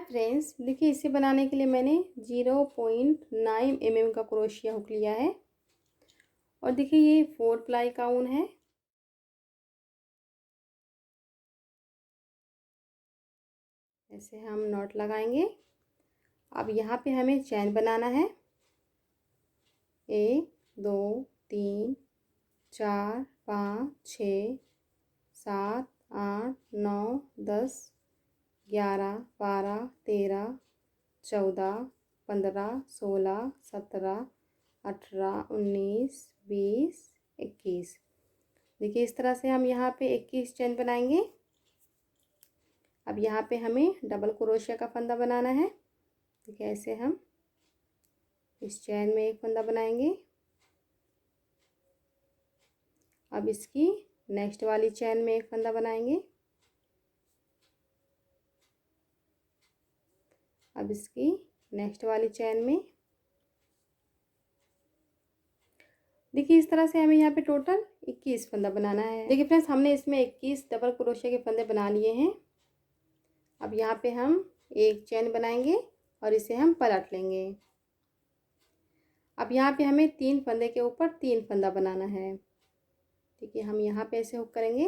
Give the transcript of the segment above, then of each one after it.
Friends, देखिए इसे बनाने के लिए मैंने 0.9 mm का क्रोशिया हुक लिया है और देखिए ये 4 प्लाई का ऊन है। ऐसे हम नॉट लगाएंगे। अब यहाँ पे हमें चैन बनाना है। 1 2 3 4 5 6 7 8 9 10 11 12 13 14 15 16 17 18 19 20 21। देखिए इस तरह से हम यहाँ पे 21 चैन बनाएंगे। अब यहाँ पे हमें डबल क्रोशिया का फंदा बनाना है। देखिए ऐसे हम इस चैन में एक फंदा बनाएंगे। अब इसकी नेक्स्ट वाली चैन में एक फंदा बनाएंगे। अब इसकी नेक्स्ट वाली चैन में देखिए इस तरह से हमें यहाँ पे टोटल 21 फंदा बनाना है। देखिए फ्रेंड्स, हमने इसमें 21 डबल क्रोशिया के फंदे बना लिए हैं। अब यहाँ पे हम एक चैन बनाएंगे और इसे हम पलट लेंगे। अब यहाँ पे हमें 3 फंदे के ऊपर 3 फंदा बनाना है। देखिए हम यहाँ पे ऐसे हुक करेंगे।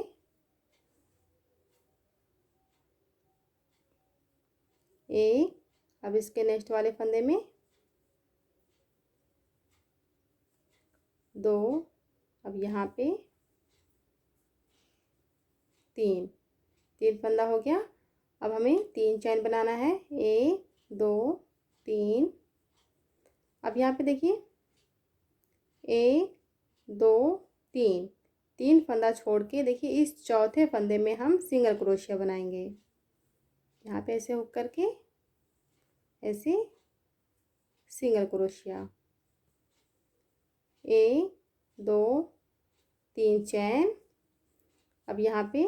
एक, अब इसके नेक्स्ट वाले फंदे में 2, अब यहाँ पे 3 फंदा हो गया। अब हमें 3 चैन बनाना है। 1 2 3। अब यहाँ पे देखिए 1 2 3 फंदा छोड़ के देखिए इस चौथे फंदे में हम सिंगल क्रोशिया बनाएंगे। यहाँ पे ऐसे हुक करके ऐसे सिंगल क्रोशिया। 1 2 3 चैन। अब यहाँ पे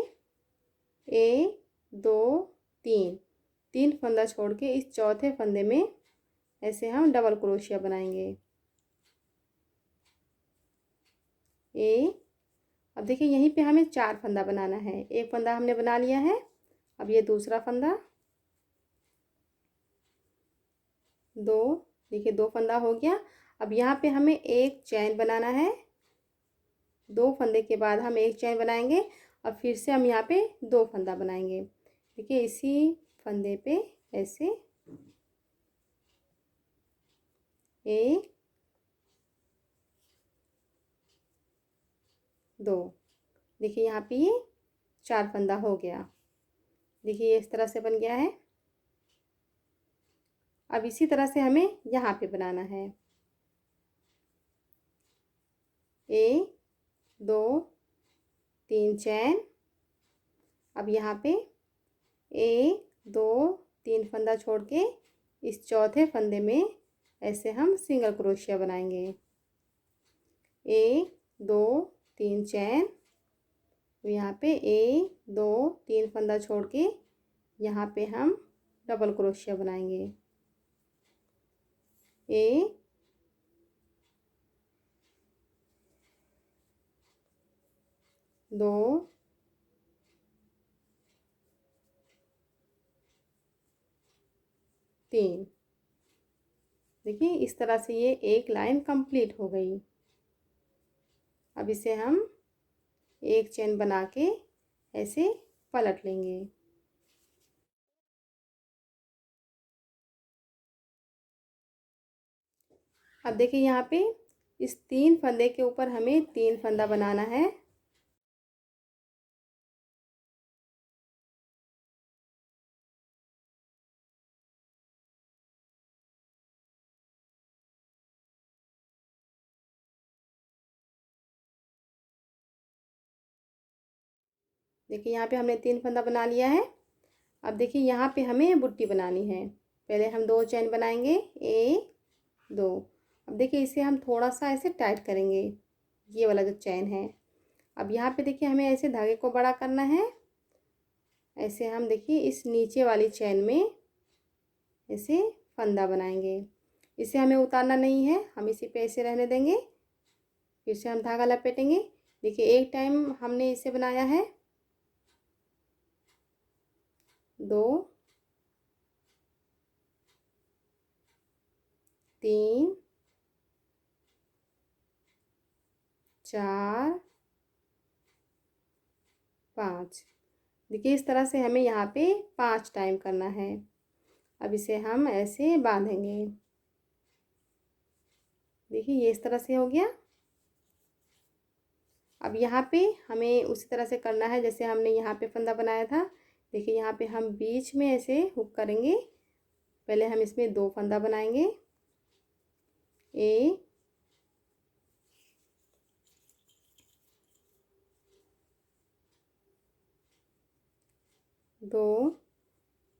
1 2 3 फंदा छोड़ के इस चौथे फंदे में ऐसे हम डबल क्रोशिया बनाएंगे। अब देखिए यहीं पे हमें 4 फंदा बनाना है। एक फंदा हमने बना लिया है। अब ये दूसरा फंदा 2, देखिए 2 फंदा हो गया। अब यहाँ पे हमें एक चैन बनाना है। 2 फंदे के बाद हम एक चैन बनाएंगे और फिर से हम यहाँ पे 2 फंदा बनाएंगे। देखिए इसी फंदे पे ऐसे 1 2। देखिए यहाँ पे ये 4 फंदा हो गया। देखिए इस तरह से बन गया है। अब इसी तरह से हमें यहाँ पे बनाना है। 1 2 3 चैन। अब यहाँ पे 1 2 3 फंदा छोड़ के इस चौथे फंदे में ऐसे हम सिंगल क्रोशिया बनाएंगे। 1 2 3 चैन। यहाँ पे 1 2 3 फंदा छोड़ के यहाँ पे हम डबल क्रोशिया बनाएंगे। 1 2 3। देखिए इस तरह से ये एक लाइन कंप्लीट हो गई। अब इसे हम एक चेन बना के ऐसे पलट लेंगे। अब देखिए यहाँ पे इस 3 फंदे के ऊपर हमें 3 फंदा बनाना है। देखिए यहाँ पे हमने 3 फंदा बना लिया है। अब देखिए यहाँ पे हमें बुट्टी बनानी है। पहले हम 2 चैन बनाएंगे, 1 2। अब देखिए इसे हम थोड़ा सा ऐसे टाइट करेंगे, ये वाला जो चैन है। अब यहाँ पे देखिए हमें ऐसे धागे को बड़ा करना है। ऐसे हम देखिए इस नीचे वाली चैन में ऐसे फंदा बनाएंगे। इसे हमें उतारना नहीं है, हम इसी पे ऐसे रहने देंगे। फिर से हम धागा लपेटेंगे। देखिए एक टाइम हमने इसे बनाया है, 2 3 4 5। देखिए इस तरह से हमें यहाँ पे 5 टाइम करना है। अब इसे हम ऐसे बांधेंगे। देखिए ये इस तरह से हो गया। अब यहाँ पे हमें उसी तरह से करना है जैसे हमने यहाँ पे फंदा बनाया था। देखिए यहाँ पे हम बीच में ऐसे हुक करेंगे। पहले हम इसमें 2 फंदा बनाएंगे। 1 2,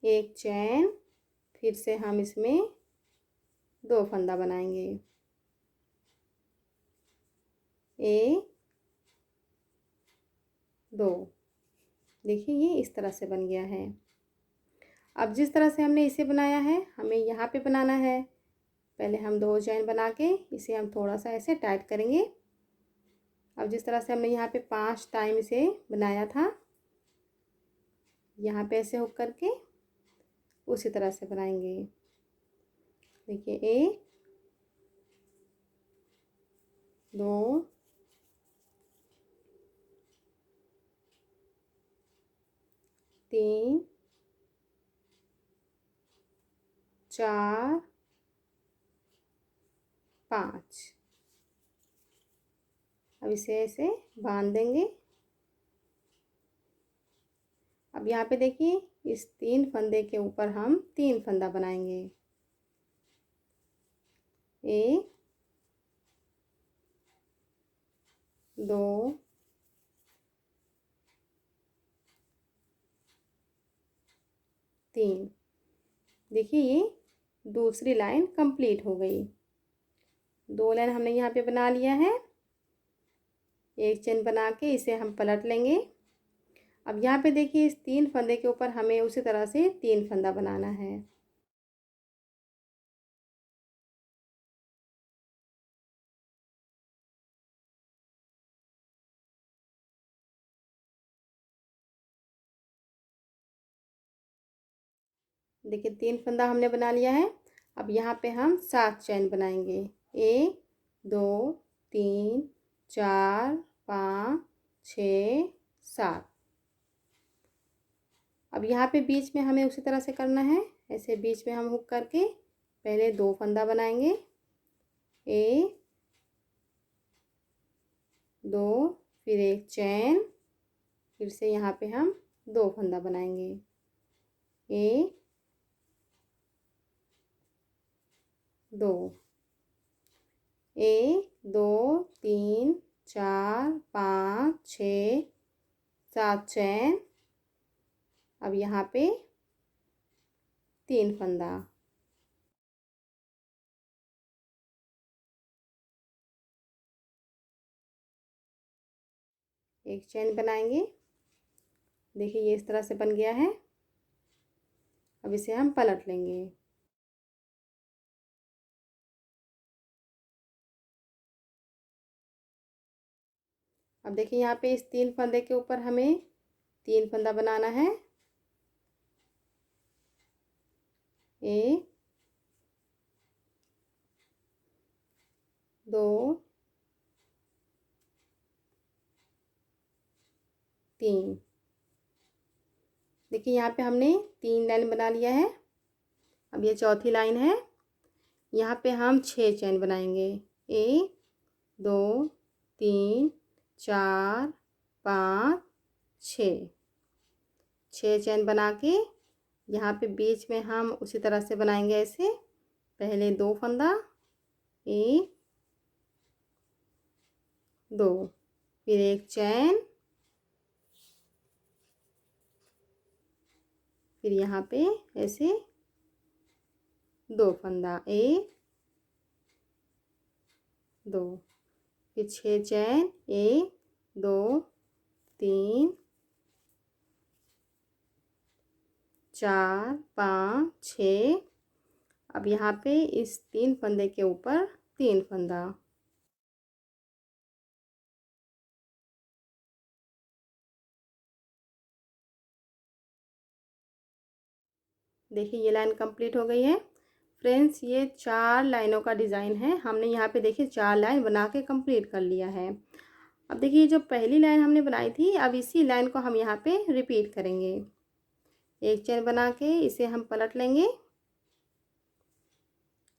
एक चैन, फिर से हम इसमें 2 फंदा बनाएंगे। 1 2। देखिए ये इस तरह से बन गया है। अब जिस तरह से हमने इसे बनाया है हमें यहाँ पे बनाना है। पहले हम 2 चैन बना के इसे हम थोड़ा सा ऐसे टाइट करेंगे। अब जिस तरह से हमने यहाँ पे 5 टाइम इसे बनाया था, यहाँ पे ऐसे हुक करके उसी तरह से बनाएंगे। देखिए 1 2 3 4 5। अब इसे ऐसे बांध देंगे। अब यहाँ पे देखिए इस 3 फंदे के ऊपर हम 3 फंदा बनाएंगे। 1 2 3। देखिए ये दूसरी लाइन कंप्लीट हो गई। 2 लाइन हमने यहाँ पे बना लिया है। एक चेन बना के इसे हम पलट लेंगे। अब यहाँ पे देखिए इस 3 फंदे के ऊपर हमें उसी तरह से 3 फंदा बनाना है। देखिए 3 फंदा हमने बना लिया है। अब यहाँ पे हम 7 चैन बनाएंगे। 1 2 3 4 5 6 7। अब यहाँ पे बीच में हमें उसी तरह से करना है। ऐसे बीच में हम हुक करके पहले 2 फंदा बनाएंगे। 1 2, फिर एक चैन, फिर से यहाँ पे हम 2 फंदा बनाएंगे। 1 2। 1 2 3 4 5 6 7 चैन। अब यहाँ पे 3 फंदा। एक चैन बनाएंगे। देखिए ये इस तरह से बन गया है। अब इसे हम पलट लेंगे। अब देखिए यहाँ पे इस 3 फंदे के ऊपर हमें 3 फंदा बनाना है। 1 2 3। देखिए यहाँ पे हमने 3 लाइन बना लिया है। अब ये चौथी लाइन है। यहाँ पे हम 6 चैन बनाएंगे। 1 2 3 4 5 6। 6 चैन बना के यहाँ पे बीच में हम उसी तरह से बनाएंगे। ऐसे पहले 2 फंदा, 1 2, फिर एक चैन, फिर यहाँ पे ऐसे 2 फंदा, 1 2, फिर 6 चैन, 1 2 3 4 5 6। अब यहाँ पे इस 3 फंदे के ऊपर 3 फंदा। देखिए ये लाइन कंप्लीट हो गई है। फ्रेंड्स ये 4 लाइनों का डिज़ाइन है। हमने यहाँ पे देखिए 4 लाइन बना के कंप्लीट कर लिया है। अब देखिए जो पहली लाइन हमने बनाई थी, अब इसी लाइन को हम यहाँ पे रिपीट करेंगे। एक चेन बना के इसे हम पलट लेंगे।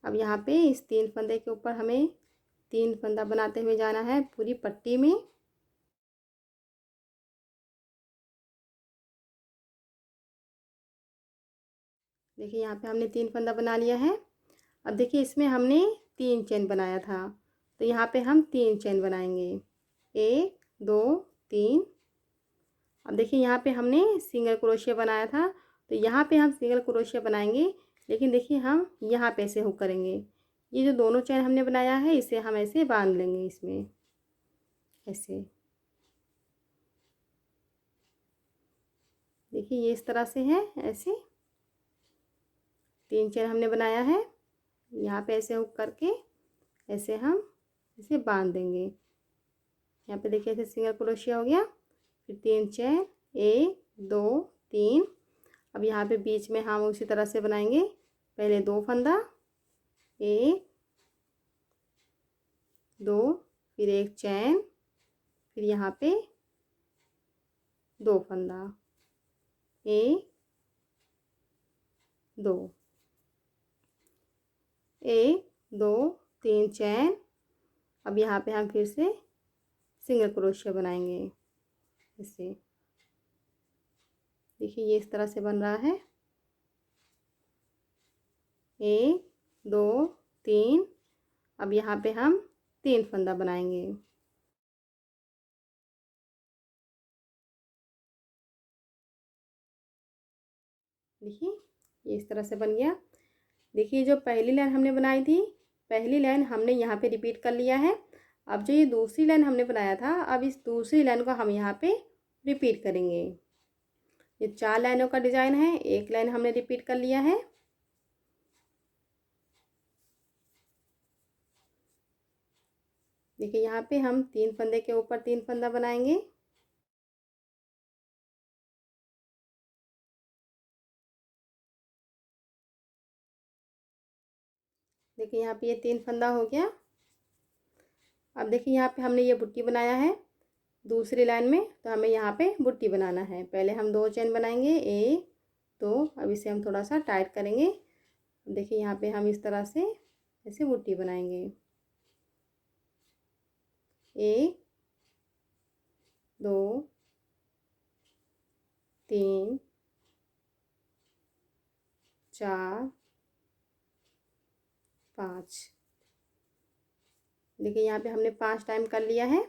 अब यहाँ पे इस 3 फंदे के ऊपर हमें 3 फंदा बनाते हुए जाना है पूरी पट्टी में। देखिए यहाँ पे हमने 3 फंदा बना लिया है। अब देखिए इसमें हमने 3 चेन बनाया था, तो यहाँ पे हम 3 चेन बनाएंगे, 1 2 3। अब देखिए यहाँ पे हमने सिंगल क्रोशिया बनाया था, तो यहाँ पे हम सिंगल क्रोशिया बनाएंगे, लेकिन देखिए हम यहाँ पे ऐसे हुक करेंगे। ये जो दोनों चेन हमने बनाया है इसे हम ऐसे बांध लेंगे इसमें, ऐसे। देखिए ये इस तरह से है, ऐसे 3 चेन हमने बनाया है। यहाँ पे ऐसे हुक करके ऐसे हम इसे बांध देंगे। यहाँ पे देखिए ऐसे सिंगल क्रोशिया हो गया, फिर 3 चेन, 1 2 3। अब यहाँ पे बीच में हम उसी तरह से बनाएंगे, पहले 2 फंदा, 1 2, फिर 1 चैन, फिर यहाँ पे 2 फंदा, 1 2, 1 2 3 चैन। अब यहाँ पे हम फिर से सिंगल क्रोशिया बनाएंगे इससे। देखिए ये इस तरह से बन रहा है, 1 2 3। अब यहाँ पे हम 3 फंदा बनाएंगे। देखिए ये इस तरह से बन गया। देखिए जो पहली लाइन हमने बनाई थी, पहली लाइन हमने यहाँ पे रिपीट कर लिया है। अब जो ये दूसरी लाइन हमने बनाया था, अब इस दूसरी लाइन को हम यहाँ पे रिपीट करेंगे। ये 4 लाइनों का डिज़ाइन है, एक लाइन हमने रिपीट कर लिया है। देखिए यहाँ पे हम 3 फंदे के ऊपर 3 फंदा बनाएंगे। देखिए यहाँ पे ये 3 फंदा हो गया। अब देखिए यहाँ पे हमने ये बुट्टी बनाया है दूसरी लाइन में, तो हमें यहाँ पे बुट्टी बनाना है। पहले हम 2 चेन बनाएंगे, 1 2। अब इसे हम थोड़ा सा टाइट करेंगे। देखिए यहाँ पे हम इस तरह से ऐसे बुट्टी बनाएंगे, 1 2 3 4 5। देखिए यहाँ पे हमने 5 टाइम कर लिया है।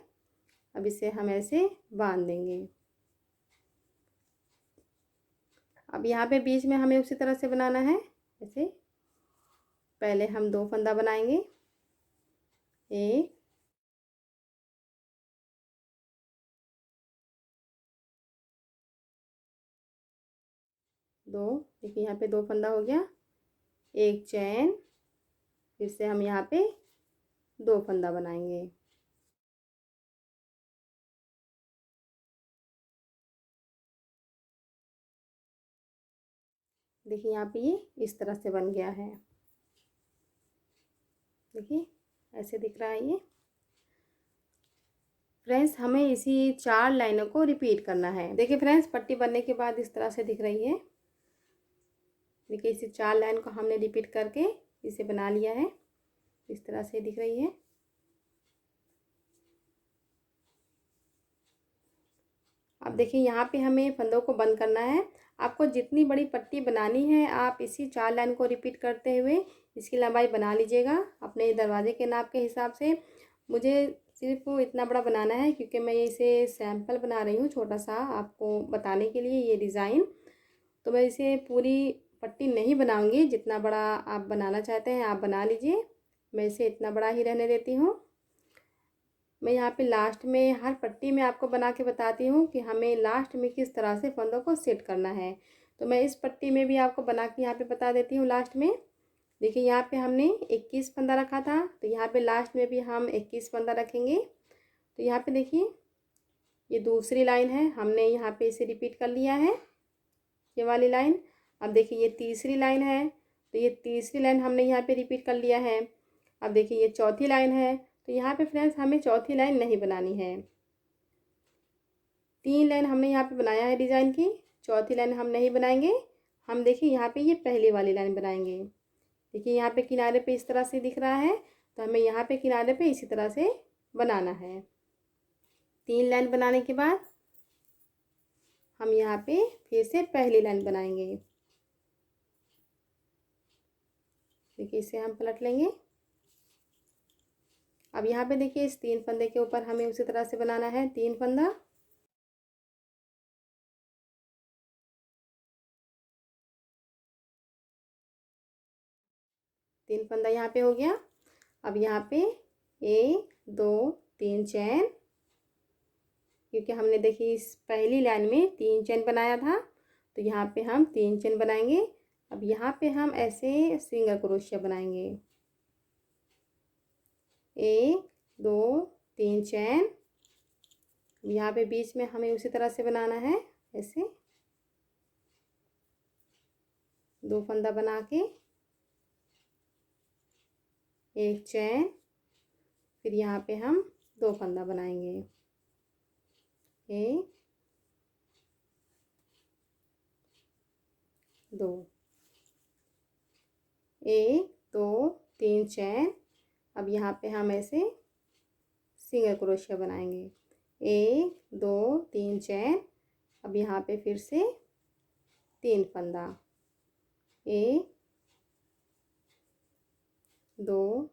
अब इसे हम ऐसे बांध देंगे। अब यहाँ पे बीच में हमें उसी तरह से बनाना है, ऐसे। पहले हम 2 फंदा बनाएंगे, 1 2। देखिए यहाँ पे 2 फंदा हो गया, 1 चैन, फिर से हम यहाँ पे 2 फंदा बनाएंगे। देखिए यहाँ पे ये इस तरह से बन गया है। देखिए ऐसे दिख रहा है ये। फ्रेंड्स हमें इसी 4 लाइनों को रिपीट करना है। देखिए फ्रेंड्स पट्टी बनने के बाद इस तरह से दिख रही है। देखिए इसी 4 लाइन को हमने रिपीट करके इसे बना लिया है, इस तरह से दिख रही है। अब देखिए यहाँ पे हमें फंदों को बंद करना है। आपको जितनी बड़ी पट्टी बनानी है, आप इसी 4 लाइन को रिपीट करते हुए इसकी लंबाई बना लीजिएगा अपने दरवाजे के नाप के हिसाब से। मुझे सिर्फ इतना बड़ा बनाना है क्योंकि मैं इसे सैंपल बना रही हूँ, छोटा सा आपको बताने के लिए ये डिज़ाइन। तो मैं इसे पूरी पट्टी नहीं बनाऊँगी, जितना बड़ा आप बनाना चाहते हैं आप बना लीजिए। मैं इसे इतना बड़ा ही रहने देती हूँ। मैं यहाँ पे लास्ट में हर पट्टी में आपको बना के बताती हूँ कि हमें लास्ट में किस तरह से फंदों को सेट करना है। तो मैं इस पट्टी में भी आपको बना के यहाँ पे बता देती हूँ लास्ट में। देखिए यहाँ पे हमने 21 फंदा रखा था, तो यहाँ पे लास्ट में भी हम 21 फंदा रखेंगे। तो यहाँ पे देखिए ये दूसरी लाइन है, हमने यहाँ पे इसे रिपीट कर लिया है, ये वाली लाइन। अब देखिए ये तीसरी लाइन है, तो ये तीसरी लाइन हमने यहाँ पे रिपीट कर लिया है। अब देखिए ये चौथी लाइन है, तो यहाँ पे फ्रेंड्स हमें चौथी लाइन नहीं बनानी है। 3 लाइन हमने यहाँ पे बनाया है डिज़ाइन की, चौथी लाइन हम नहीं बनाएंगे। हम देखिए यहाँ पे ये पहली वाली लाइन बनाएंगे। देखिए यहाँ पे किनारे पे इस तरह से दिख रहा है, तो हमें यहाँ पे किनारे पे इसी तरह से बनाना है। 3 लाइन बनाने के बाद हम यहाँ पे फिर से पहली लाइन बनाएंगे। देखिए इसे हम पलट लेंगे। अब यहाँ पे देखिए इस 3 फंदे के ऊपर हमें उसी तरह से बनाना है 3 फंदा। तीन फंदा यहाँ पे हो गया। अब यहाँ पे 1 2 3 चैन, क्योंकि हमने देखिए इस पहली लाइन में 3 चैन बनाया था, तो यहाँ पे हम 3 चैन बनाएंगे। अब यहाँ पे हम ऐसे सिंगल क्रोशिया बनाएंगे, 1 2 3 चैन। यहाँ पे बीच में हमें उसी तरह से बनाना है, ऐसे 2 फंदा बना के 1 चैन, फिर यहाँ पे हम 2 फंदा बनाएंगे, 1 2, 1 2 3 चैन। अब यहाँ पे हम ऐसे सिंगल क्रोशिया बनाएंगे, 1 2 3 चैन। अब यहाँ पे फिर से 3 फंदा, 1 2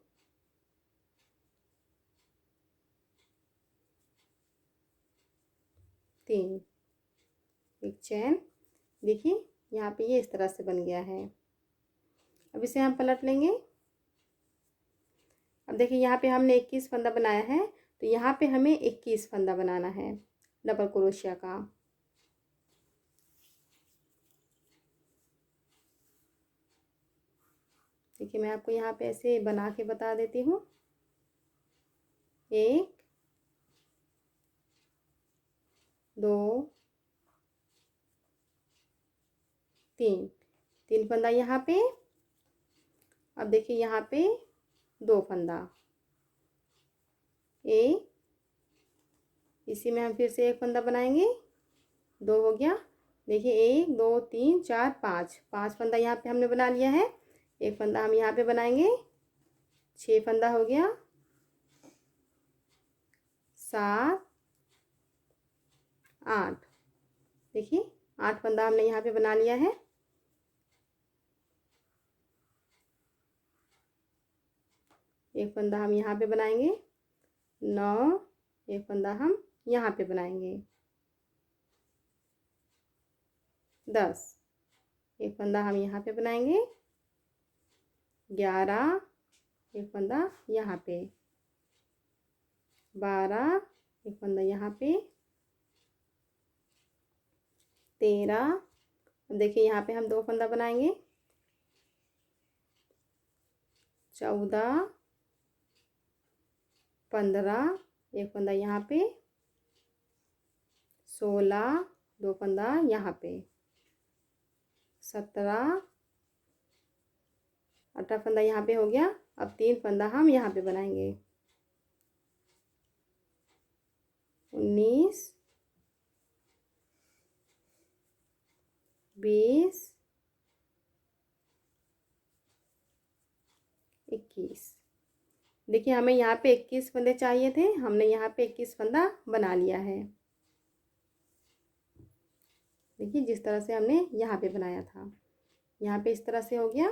3, 1 चैन। देखिए यहाँ पे ये इस तरह से बन गया है। अब इसे हम पलट लेंगे। अब देखिए यहाँ पे हमने 21 फंदा बनाया है, तो यहाँ पे हमें 21 फंदा बनाना है डबल क्रोशिया का। देखिए मैं आपको यहाँ पे ऐसे बना के बता देती हूँ, 1 2 3, 3 फंदा यहाँ पे। अब देखिए यहाँ पे 2 फंदा, 1, इसी में हम फिर से 1 फंदा बनाएंगे, 2 हो गया। देखिए 1 2 3 4 5, 5 फंदा यहाँ पे हमने बना लिया है। 1 फंदा हम यहाँ पे बनाएंगे, 6 फंदा हो गया, 7 8। देखिए 8 फंदा हमने यहाँ पे बना लिया है। एक फंदा हम यहाँ पे बनाएंगे, 9, एक फंदा हम यहाँ पे बनाएंगे, 10, एक फंदा हम यहाँ पे बनाएंगे, 11, एक फंदा यहाँ पे, 12, एक फंदा यहाँ पे, 13। अब देखिए यहाँ पे हम 2 फंदा बनाएंगे, 14, 15, एक फंदा यहाँ पे, 16, 2 फंदा यहाँ पे, 17, 18 फंदा यहाँ पे हो गया। अब 3 फंदा हम यहाँ पे बनाएंगे, 19, 20, 21। देखिए हमें यहाँ पे 21 फंदे चाहिए थे, हमने यहाँ पे 21 फंदा बना लिया है। देखिए जिस तरह से हमने यहाँ पे बनाया था, यहाँ पे इस तरह से हो गया।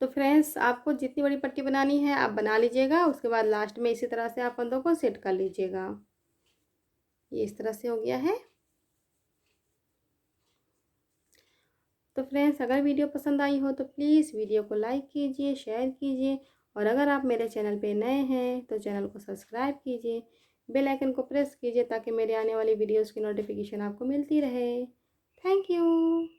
तो फ्रेंड्स आपको जितनी बड़ी पट्टी बनानी है आप बना लीजिएगा, उसके बाद लास्ट में इसी तरह से आप फंदों को सेट कर लीजिएगा। ये इस तरह से हो गया है। तो फ्रेंड्स अगर वीडियो पसंद आई हो तो प्लीज़ वीडियो को लाइक कीजिए, शेयर कीजिए, और अगर आप मेरे चैनल पे नए हैं तो चैनल को सब्सक्राइब कीजिए, बेल आइकन को प्रेस कीजिए ताकि मेरे आने वाली वीडियोस की नोटिफिकेशन आपको मिलती रहे। Thank you.